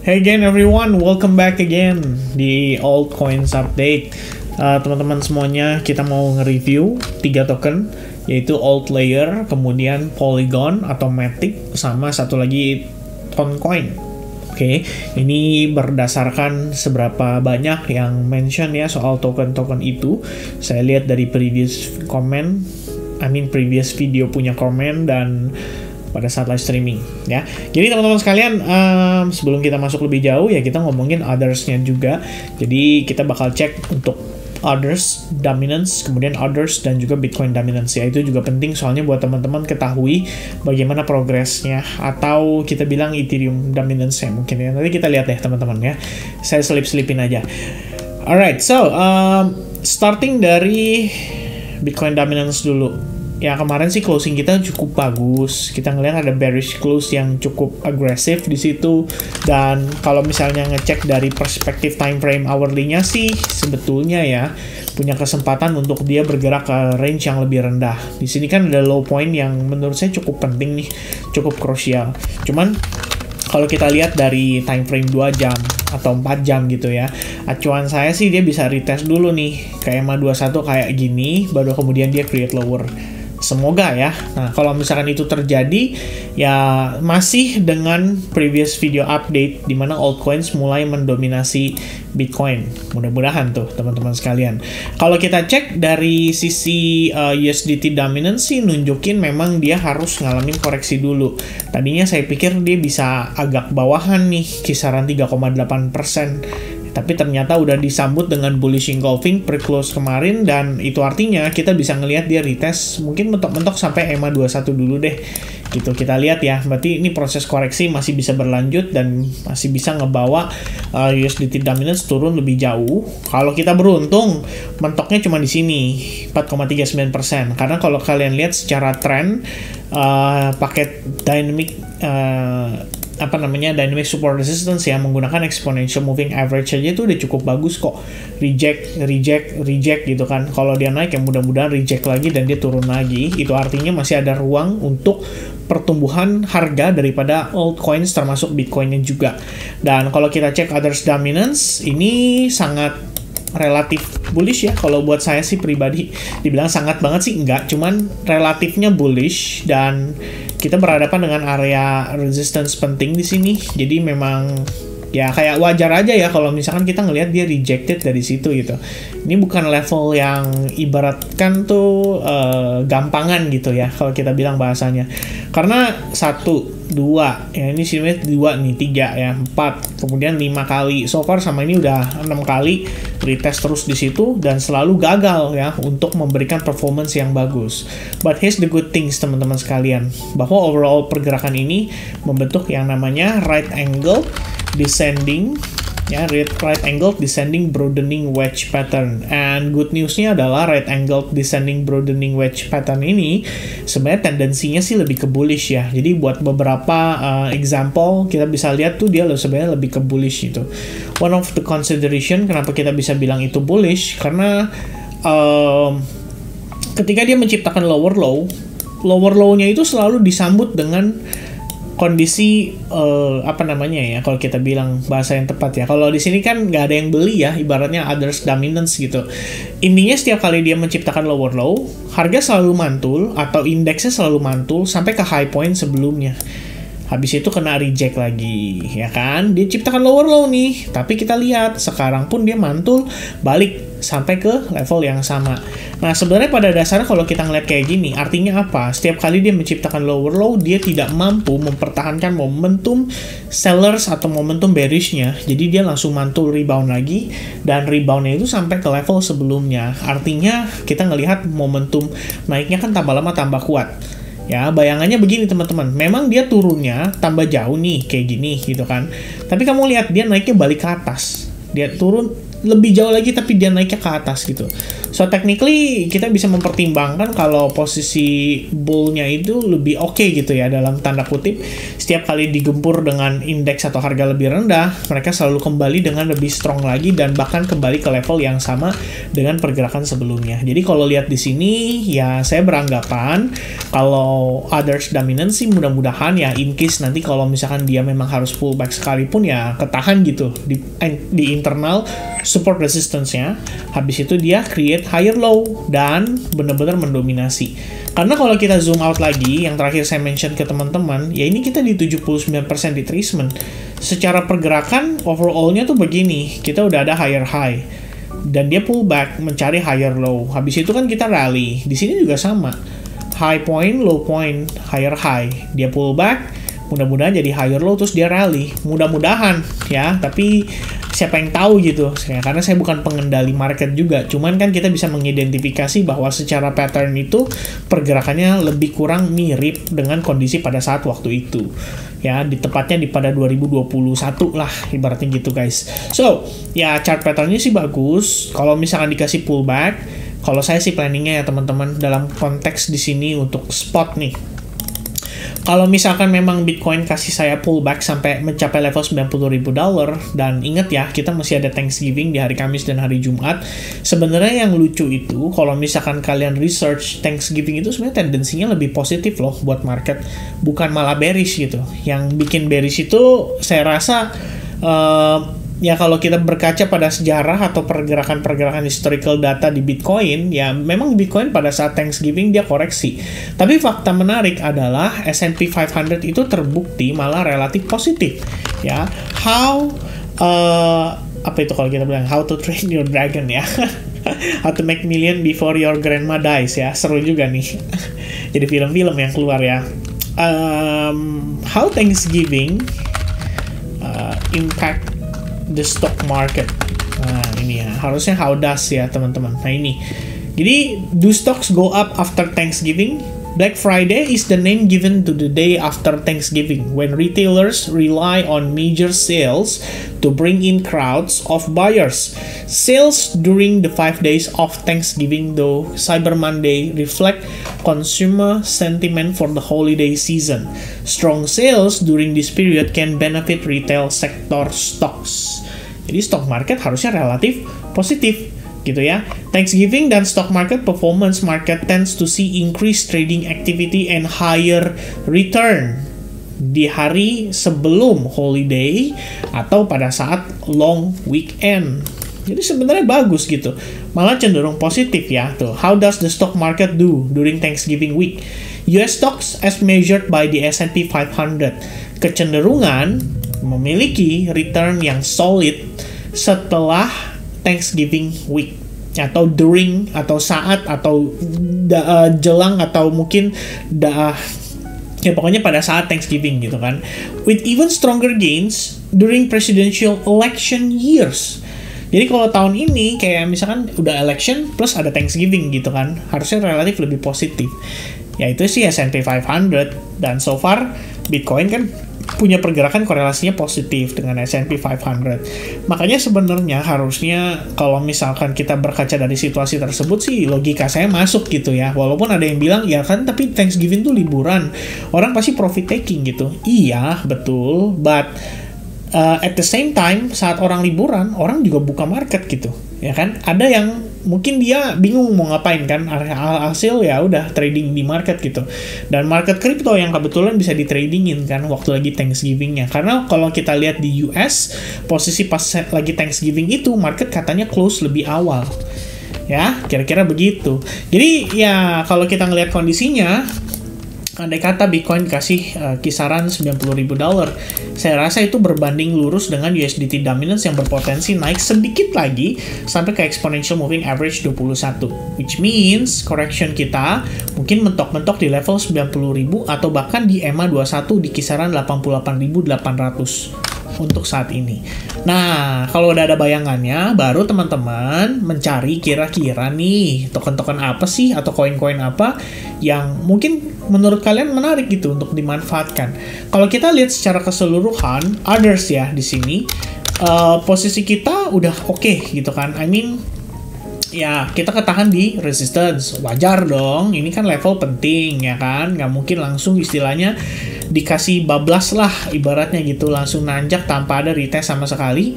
Hey again everyone, welcome back again di Altcoins Update. Teman-teman semuanya, kita mau nge-review 3 token, yaitu Altlayer, kemudian Polygon atau Matic, sama satu lagi Toncoin. Oke, ini berdasarkan seberapa banyak yang mention ya soal token-token itu. Saya lihat dari previous video punya komen dan pada saat live streaming ya. Jadi teman-teman sekalian, sebelum kita masuk lebih jauh ya, kita ngomongin others-nya juga. Jadi kita bakal cek untuk others dominance, kemudian others dan juga Bitcoin dominance ya. Itu juga penting soalnya buat teman-teman ketahui bagaimana progresnya, atau kita bilang Ethereum dominance ya mungkin ya. Nanti kita lihat deh teman-teman ya. Saya selip-selipin aja. Alright, so starting dari Bitcoin dominance dulu. Ya kemarin sih closing kita cukup bagus. Kita ngelihat ada bearish close yang cukup agresif di situ. Dan kalau misalnya ngecek dari perspektif time frame hourly-nya sih sebetulnya ya punya kesempatan untuk dia bergerak ke range yang lebih rendah. Di sini kan ada low point yang menurut saya cukup penting nih, cukup krusial. Cuman kalau kita lihat dari time frame 2 jam atau 4 jam gitu ya, acuan saya sih dia bisa retest dulu nih ke EMA 21 kayak gini, baru kemudian dia create lower. Semoga ya. Nah, kalau misalkan itu terjadi, ya masih dengan previous video update di mana altcoins mulai mendominasi Bitcoin. Mudah-mudahan tuh teman-teman sekalian. Kalau kita cek dari sisi USDT dominance sih nunjukin memang dia harus ngalamin koreksi dulu. Tadinya saya pikir dia bisa agak bawahan nih, kisaran 3,8%. Tapi ternyata udah disambut dengan bullish engulfing pre-close kemarin, dan itu artinya kita bisa ngelihat dia retest mungkin mentok-mentok sampai EMA 21 dulu deh. Gitu kita lihat ya. Berarti ini proses koreksi masih bisa berlanjut dan masih bisa ngebawa USDT dominance turun lebih jauh. Kalau kita beruntung mentoknya cuma di sini 4,39%. Karena kalau kalian lihat secara tren paket dynamic dynamic support resistance ya, menggunakan exponential moving average aja itu udah cukup bagus kok. Reject gitu kan. Kalau dia naik ya mudah-mudahan reject lagi dan dia turun lagi. Itu artinya masih ada ruang untuk pertumbuhan harga daripada altcoins termasuk Bitcoinnya juga. Dan kalau kita cek others dominance, ini sangat relatif bullish ya. Kalau buat saya sih pribadi, dibilang sangat banget sih enggak, cuman relatifnya bullish, dan kita berhadapan dengan area resistance penting di sini. Jadi memang ya kayak wajar aja ya kalau misalkan kita ngelihat dia rejected dari situ gitu. Ini bukan level yang ibaratkan tuh gampangan gitu ya kalau kita bilang bahasanya. Karena 1, 2, ya ini sini 2 nih, 3 ya, 4, kemudian 5 kali. So far sama ini udah 6 kali retest terus di situ dan selalu gagal ya untuk memberikan performance yang bagus. But here's the good things teman-teman sekalian, bahwa overall pergerakan ini membentuk yang namanya right angle descending ya, right angle descending broadening wedge pattern. And good newsnya adalah right angle descending broadening wedge pattern ini sebenarnya tendensinya sih lebih ke bullish ya. Jadi buat beberapa example kita bisa lihat tuh dia sebenarnya lebih ke bullish itu. One of the consideration kenapa kita bisa bilang itu bullish, karena ketika dia menciptakan lower low-nya itu selalu disambut dengan kondisi kalau kita bilang bahasa yang tepat ya. Kalau di sini kan nggak ada yang beli ya, ibaratnya others dominance gitu. Intinya setiap kali dia menciptakan lower low, harga selalu mantul atau indeksnya selalu mantul sampai ke high point sebelumnya. Habis itu kena reject lagi, ya kan? Dia ciptakan lower low nih, tapi kita lihat sekarang pun dia mantul balik sampai ke level yang sama. Nah, sebenarnya pada dasarnya kalau kita ngeliat kayak gini, artinya apa? Setiap kali dia menciptakan lower low, dia tidak mampu mempertahankan momentum sellers atau momentum bearishnya. Jadi dia langsung mantul rebound lagi, dan reboundnya itu sampai ke level sebelumnya. Artinya kita ngelihat momentum naiknya kan tambah lama tambah kuat. Ya, bayangannya begini teman-teman. Memang dia turunnya tambah jauh nih, kayak gini gitu kan. Tapi kamu lihat dia naiknya balik ke atas. Dia turun lebih jauh lagi tapi dia naiknya ke atas gitu. So technically kita bisa mempertimbangkan kalau posisi bull-nya itu lebih oke gitu ya, dalam tanda kutip. Setiap kali digempur dengan indeks atau harga lebih rendah, mereka selalu kembali dengan lebih strong lagi dan bahkan kembali ke level yang sama dengan pergerakan sebelumnya. Jadi kalau lihat di sini ya saya beranggapan kalau others dominance sih mudah-mudahan ya, in case nanti kalau misalkan dia memang harus pullback sekalipun ya ketahan gitu di internal support resistance-nya. Habis itu dia create higher low dan benar-benar mendominasi. Karena kalau kita zoom out lagi, yang terakhir saya mention ke teman-teman, ya ini kita di 79% retracement. Secara pergerakan overall-nya tuh begini, kita udah ada higher high dan dia pullback mencari higher low. Habis itu kan kita rally. Di sini juga sama. High point, low point, higher high. Dia pullback, mudah-mudahan jadi higher low terus dia rally. Mudah-mudahan ya, tapi siapa yang tahu gitu, karena saya bukan pengendali market juga, cuman kan kita bisa mengidentifikasi bahwa secara pattern itu pergerakannya lebih kurang mirip dengan kondisi pada saat waktu itu ya, tepatnya pada 2021 lah ibaratnya gitu guys. So ya chart patternnya sih bagus. Kalau misalkan dikasih pullback, kalau saya sih planningnya ya teman-teman dalam konteks di sini untuk spot nih, kalau misalkan memang Bitcoin kasih saya pullback sampai mencapai level $90.000, dan ingat ya, kita masih ada Thanksgiving di hari Kamis dan hari Jumat. Sebenarnya yang lucu itu, kalau misalkan kalian research Thanksgiving itu sebenarnya tendensinya lebih positif loh buat market, bukan malah bearish gitu. Yang bikin bearish itu saya rasa ya kalau kita berkaca pada sejarah atau pergerakan-pergerakan historical data di Bitcoin, ya memang Bitcoin pada saat Thanksgiving dia koreksi. Tapi fakta menarik adalah S&P 500 itu terbukti malah relatif positif. Ya, apa itu kalau kita bilang how to train your dragon ya, how to make million before your grandma dies ya, seru juga nih. Jadi film-film yang keluar ya. How Thanksgiving impact the stock market. Nah ini ya, harusnya how does ya teman-teman. Nah ini, jadi do stocks go up after Thanksgiving? Black Friday is the name given to the day after Thanksgiving, when retailers rely on major sales to bring in crowds of buyers. Sales during the 5 days of Thanksgiving, though Cyber Monday, reflect consumer sentiment for the holiday season. Strong sales during this period can benefit retail sector stocks. Jadi stock market harusnya relatif positif gitu ya. Thanksgiving dan stock market performance, market tends to see increased trading activity and higher return di hari sebelum holiday atau pada saat long weekend. Jadi sebenarnya bagus gitu, malah cenderung positif ya. Tuh, how does the stock market do during Thanksgiving week? US stocks as measured by the S&P 500 kecenderungan memiliki return yang solid setelah Thanksgiving week, atau during, atau saat, atau jelang, atau mungkin ya pokoknya pada saat Thanksgiving gitu kan, with even stronger gains during presidential election years. Jadi kalau tahun ini kayak misalkan udah election plus ada Thanksgiving gitu kan, harusnya relatif lebih positif. Ya itu sih S&P 500, dan so far Bitcoin kan punya pergerakan korelasinya positif dengan S&P 500. Makanya sebenarnya harusnya kalau misalkan kita berkaca dari situasi tersebut sih logika saya masuk gitu ya. Walaupun ada yang bilang ya kan tapi Thanksgiving tuh liburan, orang pasti profit taking gitu. Iya betul, but at the same time saat orang liburan orang juga buka market gitu ya kan. Ada yang mungkin dia bingung mau ngapain kan, hasil ya udah trading di market gitu. Dan market crypto yang kebetulan bisa di tradingin kan waktu lagi Thanksgiving-nya. Karena kalau kita lihat di US, posisi pas lagi Thanksgiving itu market katanya close lebih awal. Ya, kira-kira begitu. Jadi ya kalau kita ngelihat kondisinya, andai kata Bitcoin dikasih kisaran $90.000, saya rasa itu berbanding lurus dengan USDT dominance yang berpotensi naik sedikit lagi sampai ke exponential moving average 21, which means correction kita mungkin mentok-mentok di level 90.000 atau bahkan di EMA 21 di kisaran 88.800 untuk saat ini. Nah, kalau udah ada bayangannya, baru teman-teman mencari kira-kira nih token-token apa sih atau koin-koin apa yang mungkin menurut kalian menarik gitu untuk dimanfaatkan. Kalau kita lihat secara keseluruhan, others ya di sini, posisi kita udah oke gitu kan. I mean, ya kita ketahan di resistance, wajar dong, ini kan level penting ya kan, nggak mungkin langsung istilahnya dikasih bablas lah ibaratnya gitu, langsung nanjak tanpa ada retest sama sekali,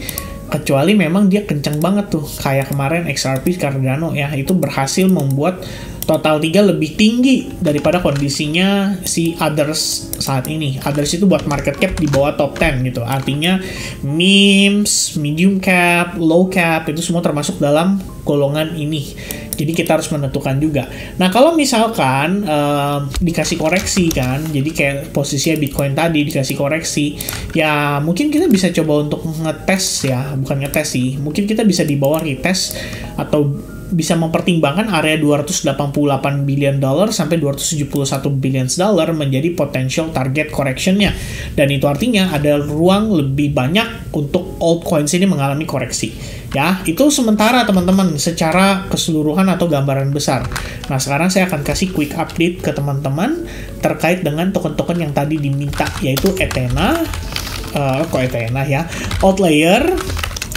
kecuali memang dia kenceng banget tuh, kayak kemarin XRP Cardano ya, itu berhasil membuat total 3 lebih tinggi daripada kondisinya si others saat ini. Others itu buat market cap di bawah top 10 gitu. Artinya memes, medium cap, low cap itu semua termasuk dalam golongan ini. Jadi kita harus menentukan juga. Nah kalau misalkan dikasih koreksi kan, jadi kayak posisinya Bitcoin tadi dikasih koreksi, ya mungkin kita bisa coba untuk ngetes ya, bukan ngetes sih, mungkin kita bisa di bawah retest atau bisa mempertimbangkan area 288 billion dollar sampai 271 billion dollar menjadi potential target correctionnya, dan itu artinya ada ruang lebih banyak untuk altcoins ini mengalami koreksi ya. Itu sementara teman-teman secara keseluruhan atau gambaran besar. Nah sekarang saya akan kasih quick update ke teman-teman terkait dengan token-token yang tadi diminta, yaitu Ethena, Ethena ya, Outlier,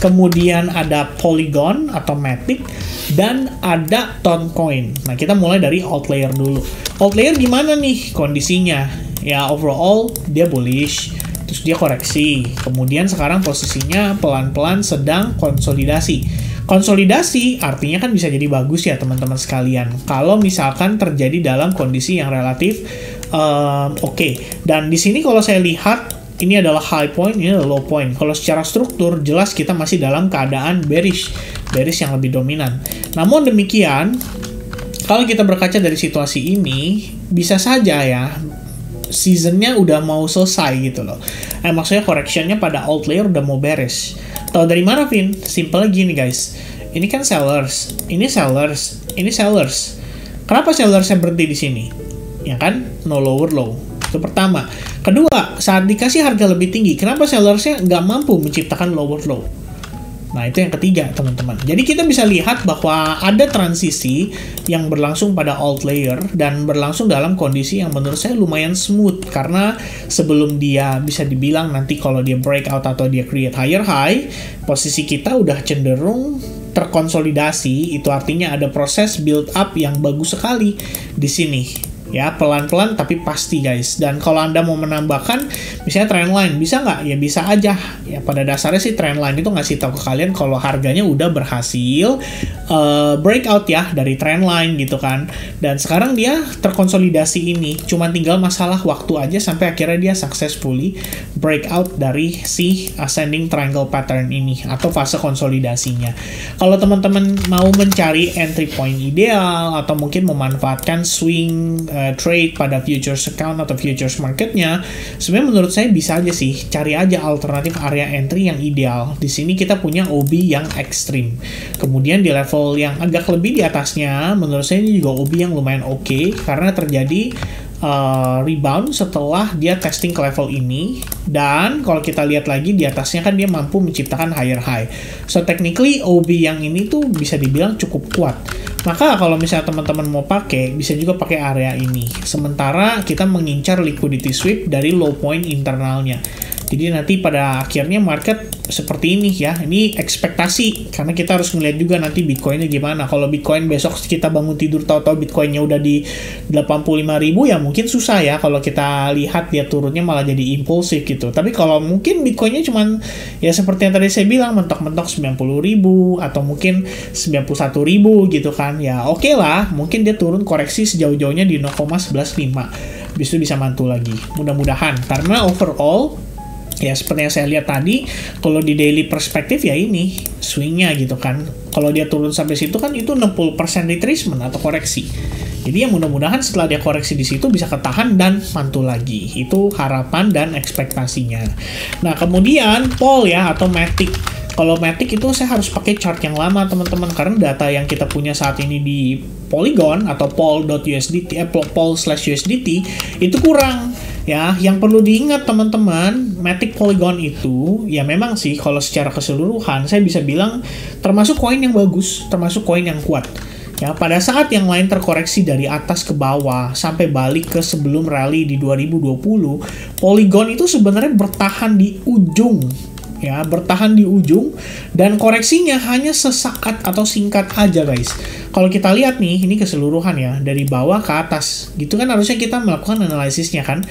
kemudian ada Polygon atau Matic, dan ada Toncoin. Nah, kita mulai dari Outlier dulu. Outlier gimana nih kondisinya? Ya, overall dia bullish, terus dia koreksi. Kemudian sekarang posisinya pelan-pelan sedang konsolidasi. Konsolidasi artinya kan bisa jadi bagus ya teman-teman sekalian. Kalau misalkan terjadi dalam kondisi yang relatif oke. Dan di sini kalau saya lihat ini adalah high point, ini adalah low point. Kalau secara struktur, jelas kita masih dalam keadaan bearish yang lebih dominan. Namun demikian, kalau kita berkaca dari situasi ini, bisa saja ya, seasonnya udah mau selesai gitu loh. Maksudnya correctionnya pada outlier udah mau beres. Tahu dari mana, Vin? Simple gini guys. Ini kan sellers, ini sellers, ini sellers. Kenapa sellersnya berhenti di sini? Ya kan, no lower low. Itu pertama. Kedua, saat dikasih harga lebih tinggi, kenapa sellersnya nggak mampu menciptakan lower low? Nah, itu yang ketiga, teman-teman. Jadi kita bisa lihat bahwa ada transisi yang berlangsung pada outlier dan berlangsung dalam kondisi yang menurut saya lumayan smooth. Karena sebelum dia bisa dibilang nanti kalau dia breakout atau dia create higher high, posisi kita udah cenderung terkonsolidasi. Itu artinya ada proses build up yang bagus sekali di sini. Ya, pelan-pelan tapi pasti guys. Dan kalau Anda mau menambahkan misalnya trendline, bisa nggak? Ya bisa aja. Ya pada dasarnya sih trendline itu ngasih tahu ke kalian kalau harganya udah berhasil breakout ya dari trendline gitu kan. Dan sekarang dia terkonsolidasi ini. Cuma tinggal masalah waktu aja sampai akhirnya dia successfully breakout dari si ascending triangle pattern ini atau fase konsolidasinya. Kalau teman-teman mau mencari entry point ideal atau mungkin memanfaatkan swing trade pada futures account atau futures marketnya, sebenarnya menurut saya bisa aja sih cari aja alternatif area entry yang ideal. Di sini kita punya OB yang ekstrim, kemudian di level yang agak lebih di atasnya menurut saya ini juga OB yang lumayan oke, karena terjadi rebound setelah dia testing ke level ini, dan kalau kita lihat lagi di atasnya kan dia mampu menciptakan higher high. So technically OB yang ini tuh bisa dibilang cukup kuat. Maka kalau misalnya teman-teman mau pakai, bisa juga pakai area ini. Sementara kita mengincar liquidity sweep dari low point internalnya. Jadi nanti pada akhirnya market seperti ini ya. Ini ekspektasi, karena kita harus ngeliat juga nanti Bitcoinnya gimana. Kalau Bitcoin besok kita bangun tidur tahu-tahu Bitcoinnya udah di 85.000 ya mungkin susah ya. Kalau kita lihat dia turunnya malah jadi impulsif gitu. Tapi kalau mungkin Bitcoinnya cuman ya seperti yang tadi saya bilang, mentok-mentok 90.000 atau mungkin 91.000 gitu kan. Ya oke lah, mungkin dia turun koreksi sejauh-jauhnya di 0,115. Bisa mantul lagi. Mudah-mudahan, karena overall ya seperti yang saya lihat tadi, kalau di daily perspektif ya ini swingnya gitu kan. Kalau dia turun sampai situ kan itu 60% retracement atau koreksi. Jadi ya mudah-mudahan setelah dia koreksi di situ bisa ketahan dan mantul lagi. Itu harapan dan ekspektasinya. Nah kemudian Pol ya atau Matic. Kalau Matic itu saya harus pakai chart yang lama teman-teman, karena data yang kita punya saat ini di Polygon atau pol.usdt, pol/USDT itu kurang. Ya, yang perlu diingat teman-teman, Matic Polygon itu ya memang sih kalau secara keseluruhan saya bisa bilang termasuk koin yang bagus, termasuk koin yang kuat. Ya, pada saat yang lain terkoreksi dari atas ke bawah sampai balik ke sebelum rally di 2020, Polygon itu sebenarnya bertahan di ujung ya, bertahan di ujung, dan koreksinya hanya sesaat atau singkat aja guys. Kalau kita lihat nih, ini keseluruhan ya, dari bawah ke atas, gitu kan harusnya kita melakukan analisisnya kan.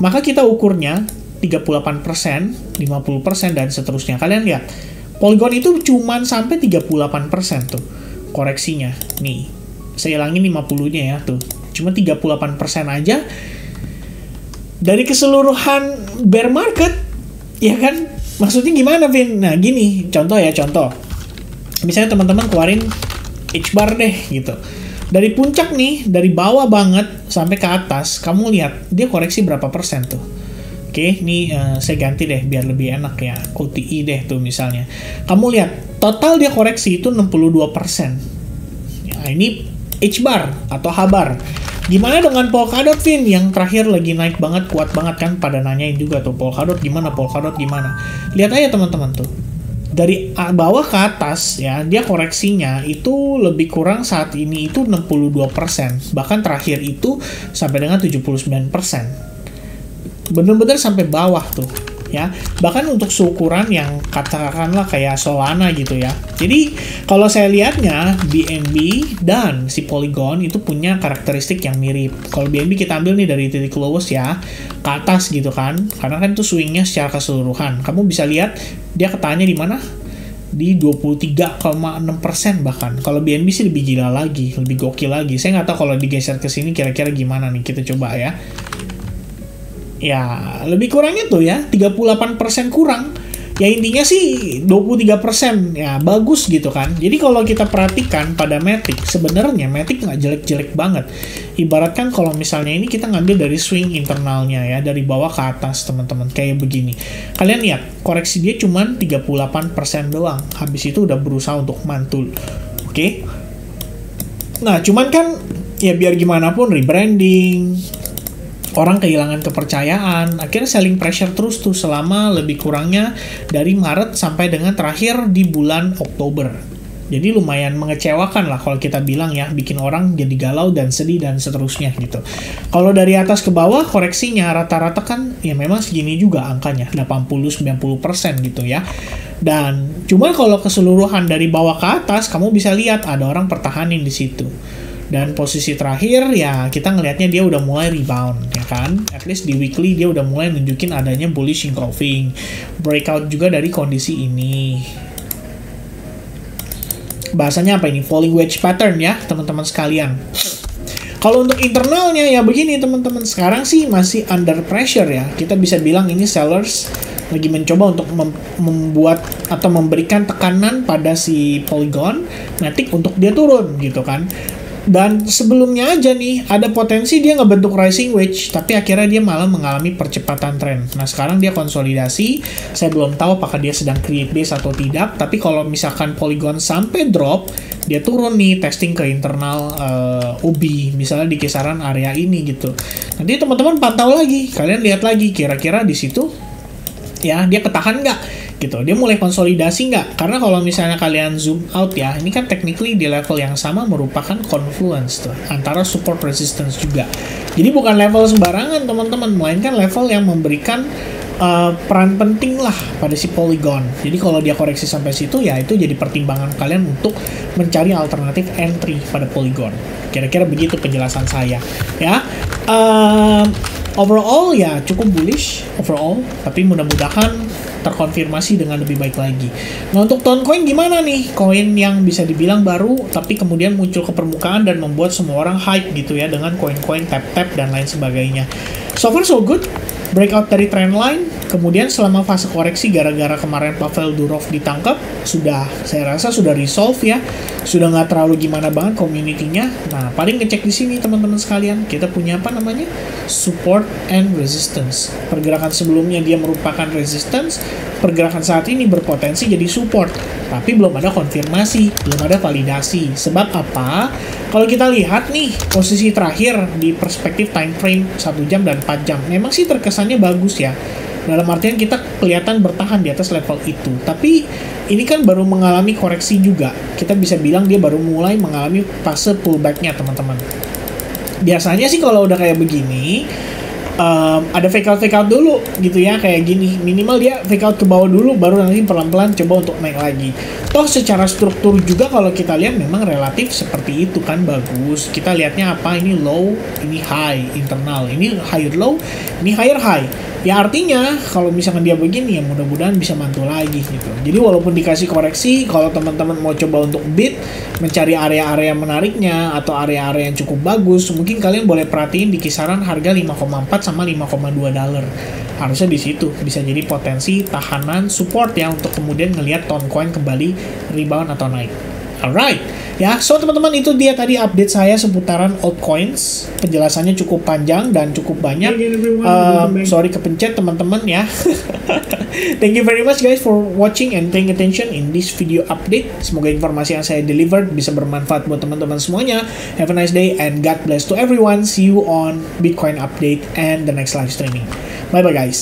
Maka kita ukurnya 38%, 50%, dan seterusnya. Kalian lihat, Polygon itu cuman sampai 38% tuh koreksinya. Nih, saya hilangin 50-nya ya tuh. Cuma 38% aja dari keseluruhan bear market, ya kan? Maksudnya gimana, Vin? Nah, gini, contoh ya, contoh. Misalnya teman-teman keluarin H-bar deh, gitu. Dari puncak nih, dari bawah banget sampai ke atas, kamu lihat, dia koreksi berapa persen tuh? Oke, ini saya ganti deh, biar lebih enak ya. OTI deh tuh misalnya. Kamu lihat, total dia koreksi itu 62%. Nah, ini H-bar atau H-bar. Gimana dengan Polkadot, Vin? Yang terakhir lagi naik banget, kuat banget kan? Pada nanyain juga tuh, Polkadot gimana, Polkadot gimana? Lihat aja teman-teman tuh. Dari bawah ke atas ya, dia koreksinya itu lebih kurang saat ini itu 62%. Bahkan terakhir itu sampai dengan 79%. Bener-bener sampai bawah tuh. Ya, bahkan untuk seukuran yang katakanlah kayak Solana gitu ya. Jadi kalau saya lihatnya BNB dan si Polygon itu punya karakteristik yang mirip. Kalau BNB kita ambil nih dari titik lowest ya ke atas gitu kan, karena kan itu swingnya secara keseluruhan. Kamu bisa lihat dia ketahannya di mana? Di 23,6% bahkan. Kalau BNB sih lebih gila lagi, lebih gokil lagi. Saya nggak tahu kalau digeser ke sini kira-kira gimana nih. Kita coba ya. Ya, lebih kurang itu ya, 38% kurang. Ya intinya sih 23%, ya bagus gitu kan. Jadi kalau kita perhatikan pada Matic, sebenarnya Matic nggak jelek-jelek banget. Ibaratkan kalau misalnya ini kita ngambil dari swing internalnya ya, dari bawah ke atas teman-teman, kayak begini. Kalian lihat, koreksi dia cuma 38% doang. Habis itu udah berusaha untuk mantul. Oke? Nah, cuman kan, ya biar gimana pun rebranding, orang kehilangan kepercayaan, akhirnya selling pressure terus tuh selama lebih kurangnya dari Maret sampai dengan terakhir di bulan Oktober. Jadi lumayan mengecewakan lah kalau kita bilang ya, bikin orang jadi galau dan sedih dan seterusnya gitu. Kalau dari atas ke bawah koreksinya rata-rata kan ya memang segini juga angkanya, 80-90% gitu ya. Dan cuma kalau keseluruhan dari bawah ke atas, kamu bisa lihat ada orang pertahanin di situ. Dan posisi terakhir ya kita ngelihatnya dia udah mulai rebound ya kan, at least di weekly dia udah mulai nunjukin adanya bullish engulfing, breakout juga dari kondisi ini. Bahasanya apa ini? Falling wedge pattern ya teman-teman sekalian. Kalau untuk internalnya ya begini teman-teman, sekarang sih masih under pressure ya. Kita bisa bilang ini sellers lagi mencoba untuk membuat atau memberikan tekanan pada si Polygon Matic untuk dia turun gitu kan. Dan sebelumnya aja nih, ada potensi dia ngebentuk rising wedge, tapi akhirnya dia malah mengalami percepatan tren. Nah, sekarang dia konsolidasi, saya belum tahu apakah dia sedang create base atau tidak, tapi kalau misalkan Polygon sampai drop, dia turun nih, testing ke internal OB, misalnya di kisaran area ini gitu. Nanti teman-teman pantau lagi, kalian lihat lagi, kira-kira di situ, ya, dia ketahan nggak? Gitu, dia mulai konsolidasi nggak? Karena kalau misalnya kalian zoom out ya, ini kan technically di level yang sama merupakan confluence tuh, antara support resistance juga. Jadi bukan level sembarangan teman-teman, melainkan level yang memberikan peran penting lah pada si Polygon. Jadi kalau dia koreksi sampai situ ya itu jadi pertimbangan kalian untuk mencari alternatif entry pada Polygon. Kira-kira begitu penjelasan saya ya. Overall ya cukup bullish overall, tapi mudah-mudahan terkonfirmasi dengan lebih baik lagi. Nah untuk Toncoin gimana nih? Koin yang bisa dibilang baru tapi kemudian muncul ke permukaan dan membuat semua orang hype gitu ya dengan koin-koin tap-tap dan lain sebagainya. So far so good. Breakout dari trendline, kemudian selama fase koreksi gara-gara kemarin Pavel Durov ditangkap, saya rasa sudah resolve ya, sudah nggak terlalu gimana banget community-nya. Nah, paling ngecek di sini teman-teman sekalian, kita punya apa namanya? Support and resistance. Pergerakan sebelumnya dia merupakan resistance, pergerakan saat ini berpotensi jadi support, tapi belum ada konfirmasi, belum ada validasi. Sebab apa? Kalau kita lihat nih, posisi terakhir di perspektif time frame 1 jam dan 4 jam, memang sih terkesannya bagus ya. Dalam artian kita kelihatan bertahan di atas level itu. Tapi ini kan baru mengalami koreksi juga. Kita bisa bilang dia baru mulai mengalami fase pullback-nya teman-teman. Biasanya sih kalau udah kayak begini, ada fake out dulu gitu ya, kayak gini, minimal dia fake out ke bawah dulu baru nanti pelan-pelan coba untuk naik lagi. Toh secara struktur juga kalau kita lihat memang relatif seperti itu kan, bagus. Kita lihatnya apa, ini low, ini high internal, ini higher low, ini higher high. Ya artinya kalau misalkan dia begini ya mudah-mudahan bisa mantul lagi gitu. Jadi walaupun dikasih koreksi, kalau teman-teman mau coba untuk bid, mencari area-area menariknya atau area-area yang cukup bagus, mungkin kalian boleh perhatiin di kisaran harga 5,4 sama 5,2 dolar. Harusnya di situ bisa jadi potensi tahanan support ya untuk kemudian ngelihat Toncoin kembali rebound atau naik. Alright, ya, so teman-teman itu dia tadi update saya seputaran altcoins. Penjelasannya cukup panjang dan cukup banyak. Sorry kepencet teman-teman ya. Thank you very much guys for watching and paying attention in this video update. Semoga informasi yang saya delivered bisa bermanfaat buat teman-teman semuanya. Have a nice day and God bless to everyone. See you on Bitcoin update and the next live streaming. Bye bye guys.